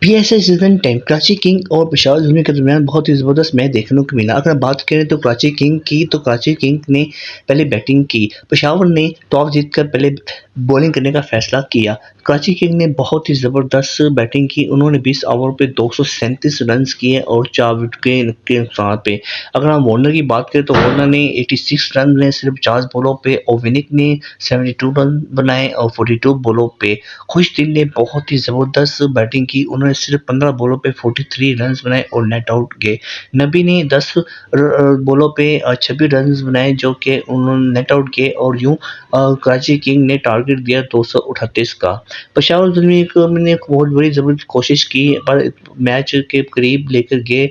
PSL season 10 Karachi king और पेशावर ज़ुल्मी के दरमियान बहुत ही ज़बरदस्त मैच देखने को मिला। अगर बात करें तो कराची किंग की, तो कराची किंग ने पहले बैटिंग की। पेशावर ने टॉस जीतकर पहले बॉलिंग करने का फैसला किया। कराची किंग ने बहुत ही ज़बरदस्त बैटिंग की। उन्होंने 20 ओवर पे 237 रन किए और 4 विकेट के नुकसान पे। अगर हम वार्नर की बात करें तो वार्नर ने 86 रन बनाए सिर्फ 50 बॉलों पे, और विनिक ने 72 रन बनाए और 42 बॉलों पे। खुशदिल ने बहुत ही ज़बरदस्त बैटिंग की। उन्होंने सिर्फ 15 बॉलों पे 43 रन बनाए और नेट आउट गए। नबी ने 10 बॉलों पे 26 रन बनाए जो कि उन्होंने नेट आउट गए, और यूं कराची किंग ने टारगेट दिया 238 का। पेशावर ज़ुल्मी ने एक बहुत बड़ी ज़बरदस्त कोशिश की पर मैच के करीब लेकर गए,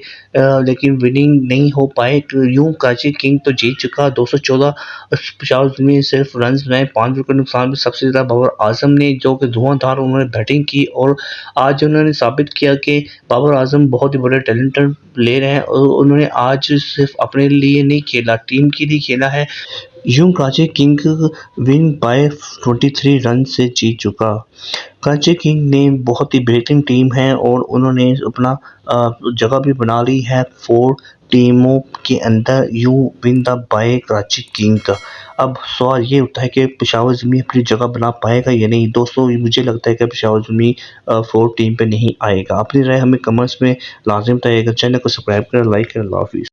लेकिन विनिंग नहीं हो पाए। तो यूं कराची किंग तो जीत चुका 214। पेशावर ज़ुल्मी ने सिर्फ रन बनाए, 5 विकेट नुकसान में। सबसे ज़्यादा बाबर आजम ने, जो कि धुआंधार उन्होंने बैटिंग की, और आज उन्होंने साबित किया कि बाबर आजम बहुत ही बड़े टैलेंटेड प्लेयर हैं, और उन्होंने आज सिर्फ अपने लिए नहीं खेला, टीम के लिए खेला है। यूं Karachi king win bye 23 run से जीत चुका। कराची किंग ने बहुत ही बेहतरीन टीम है और उन्होंने अपना जगह भी बना ली है 4 टीमों के अंदर। You win the by Karachi king का। अब सवाल ये उठता है कि पेशावर ज़ुल्मी अपनी जगह बना पाएगा या नहीं। दोस्तों मुझे लगता है कि पेशावर ज़ुल्मी 4 टीम पे नहीं आएगा। अपनी राय हमें कमेंट्स में लाजिम बताइएगा। चैनल को सब्सक्राइब करें, लाइक करें। अल्लाह हाफिज़।